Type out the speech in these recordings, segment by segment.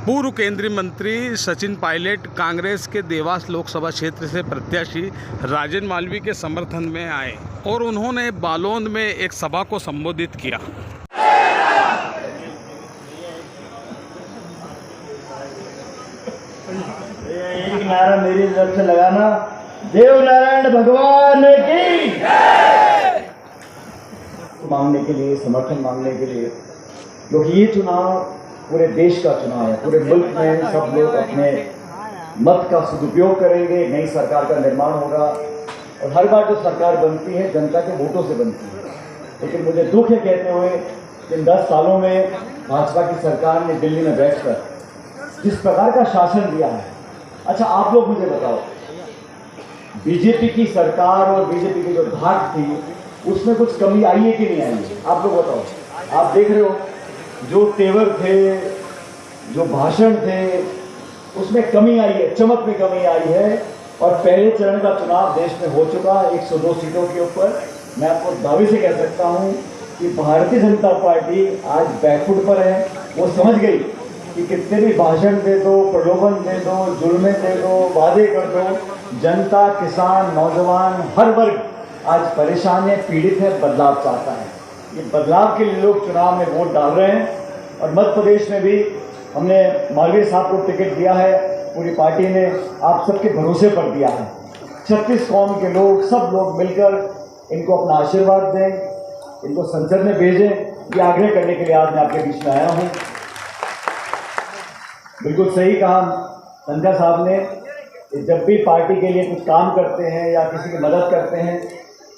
पूर्व केंद्रीय मंत्री सचिन पायलट कांग्रेस के देवास लोकसभा क्षेत्र से प्रत्याशी राजन मालवीय के समर्थन में आए और उन्होंने बालोद में एक सभा को संबोधित किया। एक नारा मेरी तरफ से लगाना, देव नारायण भगवान की मांगने के लिए, समर्थन मांगने के लिए, क्योंकि ये चुनाव पूरे देश का चुनाव है। पूरे मुल्क में सब लोग अपने मत का सदुपयोग करेंगे, नई सरकार का निर्माण होगा और हर बार जो सरकार बनती है जनता के वोटों से बनती है। लेकिन मुझे दुख है कहते हुए कि इन 10 सालों में भाजपा की सरकार ने दिल्ली में बैठकर जिस प्रकार का शासन दिया है, अच्छा आप लोग मुझे बताओ, बीजेपी की सरकार और बीजेपी की जो धाक थी उसमें कुछ कमी आई है कि नहीं आई है? आप लोग बताओ। आप देख रहे हो जो तेवर थे, जो भाषण थे, उसमें कमी आई है, चमक में कमी आई है। और पहले चरण का चुनाव देश में हो चुका 102 सीटों के ऊपर। मैं आपको दावे से कह सकता हूं कि भारतीय जनता पार्टी आज बैकफुट पर है। वो समझ गई कि कितने भी भाषण दे दो, प्रलोभन दे दो, जुल्में दे दो, वादे कर दो, जनता, किसान, नौजवान, हर वर्ग आज परेशान है, पीड़ित है, बदलाव चाहता है। ये बदलाव के लिए लोग चुनाव में वोट डाल रहे हैं। और मध्य प्रदेश में भी हमने मालवीय साहब को टिकट दिया है, पूरी पार्टी ने आप सबके भरोसे पर दिया है। 36 कौम के लोग, सब लोग मिलकर इनको अपना आशीर्वाद दें, इनको संसद में भेजें, ये आग्रह करने के लिए आज मैं आपके बीच में आया हूँ। बिल्कुल सही कहा संध्या साहब ने, जब भी पार्टी के लिए कुछ काम करते हैं या किसी की मदद करते हैं,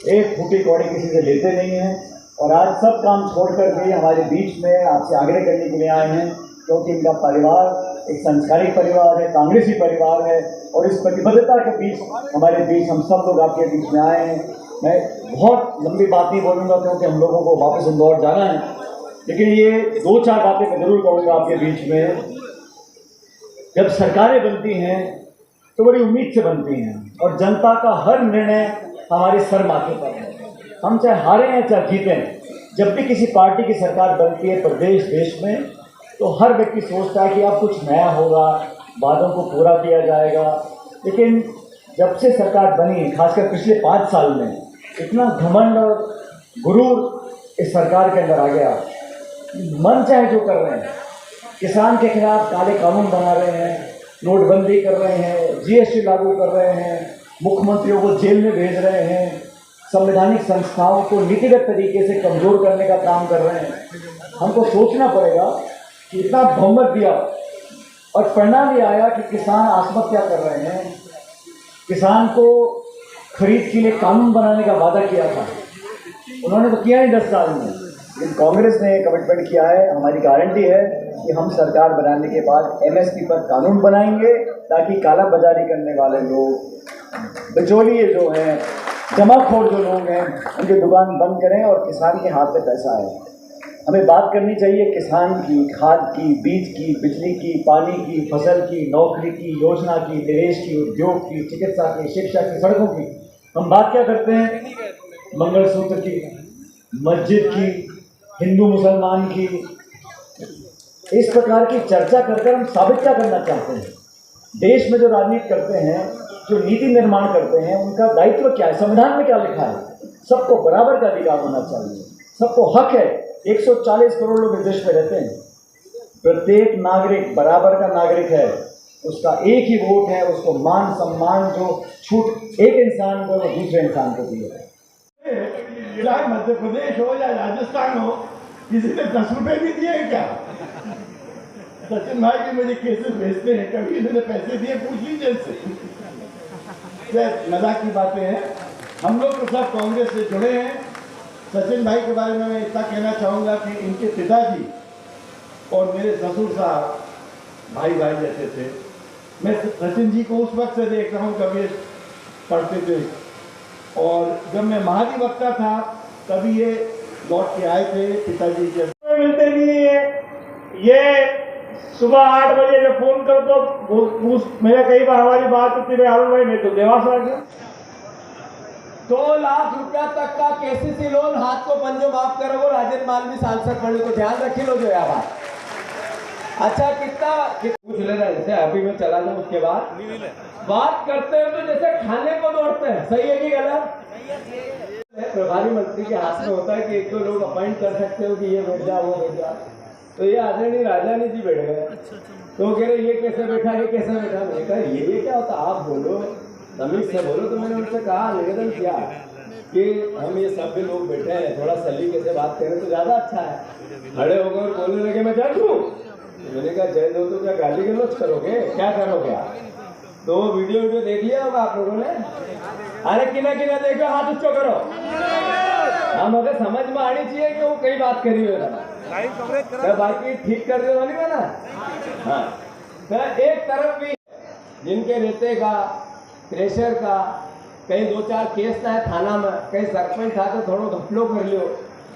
एक फूटी कौड़ी किसी से लेते नहीं हैं। और आज सब काम छोड़कर भी हमारे बीच में आपसे आग्रह करने के लिए आए हैं, क्योंकि इनका परिवार एक संस्कारिक परिवार है, कांग्रेसी परिवार है। और इस प्रतिबद्धता के बीच हमारे बीच हम सब लोग आपके बीच में आए हैं। मैं बहुत लंबी बात नहीं बोलूँगा क्योंकि हम लोगों को वापस इंदौर जाना है, लेकिन ये 2-4 बातें मैं जरूर कहूँगा आपके बीच में। जब सरकारें बनती हैं तो बड़ी उम्मीद से बनती हैं और जनता का हर निर्णय हमारे सर माथे पर है। हम चाहे हारे हैं चाहे जीतें, जब भी किसी पार्टी की सरकार बनती है प्रदेश देश में, तो हर व्यक्ति सोचता है कि अब कुछ नया होगा, वादों को पूरा किया जाएगा। लेकिन जब से सरकार बनी, खासकर पिछले 5 साल में, इतना घमंड और गुरूर इस सरकार के अंदर आ गया, मन चाहे जो कर रहे हैं। किसान के खिलाफ काले कानून बना रहे हैं, नोटबंदी कर रहे हैं, जीएसटी लागू कर रहे हैं, मुख्यमंत्रियों को जेल में भेज रहे हैं, संवैधानिक संस्थाओं को नीतिगत तरीके से कमज़ोर करने का काम कर रहे हैं। हमको सोचना पड़ेगा कि इतना बहुमत दिया और परिणाम ये आया कि किसान आत्महत्या कर रहे हैं। किसान को खरीद के लिए कानून बनाने का वादा किया था, उन्होंने तो किया ही 10 साल में। लेकिन कांग्रेस ने कमिटमेंट किया है, हमारी गारंटी है कि हम सरकार बनाने के बाद एमएसपी पर कानून बनाएंगे, ताकि काला बाजारी करने वाले लोग, बिचौलिए जो हैं, जमाखोर जो लोग हैं, उनकी दुकान बंद करें और किसान के हाथ में पैसा आए। हमें बात करनी चाहिए किसान की, खाद की, बीज की, बिजली की, पानी की, फसल की, नौकरी की, योजना की, निवेश की, उद्योग की, चिकित्सा की, शिक्षा की, सड़कों की। हम बात क्या करते हैं? मंगलसूत्र की, मस्जिद की, हिंदू मुसलमान की। इस प्रकार की चर्चा कर हम साबित क्या करना चाहते हैं? देश में जो राजनीति करते हैं, जो नीति निर्माण करते हैं, उनका दायित्व क्या है? संविधान में क्या लिखा है? सबको बराबर का अधिकार होना चाहिए, सबको हक है। 140 करोड़ लोग इस देश में रहते हैं, प्रत्येक नागरिक बराबर का नागरिक है, उसका एक ही वोट है। उसको मान सम्मान जो छूट एक इंसान को वो दूसरे इंसान को दी है। चाहे मध्य प्रदेश हो या राजस्थान हो, किसी ने 10 रुपए भी दिए क्या? सचिन भाई भी मुझे केसेस भेजते हैं, कभी इन्होंने पैसे दिए, पूछ लीजिए इससे। मजाक की बातें हैं। हम लोग तो सब कांग्रेस से जुड़े हैं। सचिन भाई के बारे में मैं इतना कहना चाहूँगा कि इनके पिताजी और मेरे ससुर साहब भाई भाई जैसे थे। मैं सचिन जी को उस वक्त से देख रहा हूँ, कभी पढ़ते थे, और जब मैं महाधिवक्ता था तभी ये लौट के आए थे। पिताजी के मिलते नहीं है, ये सुबह 8 बजे जब फोन कर तो मेरा कई बार हमारी बात होती है, हारून भाई मैं तो देवास आ गया। 2 लाख रुपया तक का केसीसी लोन हाथ को पंजो माफ करो, राजन मालवीय सांसद बने तो ध्यान रखी लो जो बात। अच्छा कितना पूछ लेना इनसे, अभी मैं चला जाऊँ उसके बाद बात करते हैं तो जैसे खाने को दौड़ते हैं, सही है कि गलत? प्रभारी मंत्री के हाथ में होता है कि एक दो लोग अपॉइंट कर सकते हो कि ये बैठ जा वो बैठ जा। तो ये आदरणीय राजानी जी बैठ गए, तो कह रहे ये कैसे बैठा ये कैसे बैठा। मैंने कहा ये क्या होता, आप बोलो तमीज से बोलो। तो मैंने उनसे कहा, निवेदन किया कि हम ये सभ्य लोग बैठे हैं, थोड़ा सलीके से बात करें तो ज्यादा अच्छा है। खड़े होकर और बोलने लगे मैं जज हूँ। मैंने कहा जज हो तो क्या गाली गलौज करोगे, क्या करोगे आप? तो वो वीडियो देख लिया होगा आप लोगों ने। अरे किना किना देखो, हाथ ऊंचो करो। हम अगर समझ में आनी चाहिए कि वो कई बात करी हो रहा, बाकी ठीक कर दे वाली ना। हाँ, तो एक तरफ भी जिनके रेते का प्रेशर का कहीं दो चार केस था थाना में, कहीं सरपंच था तो थोड़ा घपलो कर लियो,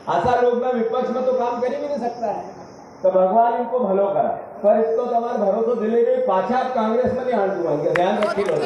ऐसा लोग में विपक्ष में तो काम कर ही नहीं सकता है। तो भगवान इनको भलो करा, पर इसको तुम्हारे भरोसा दिले गई पाछा आप कांग्रेस में नहीं आने दूंगा, ध्यान रखिए लोग।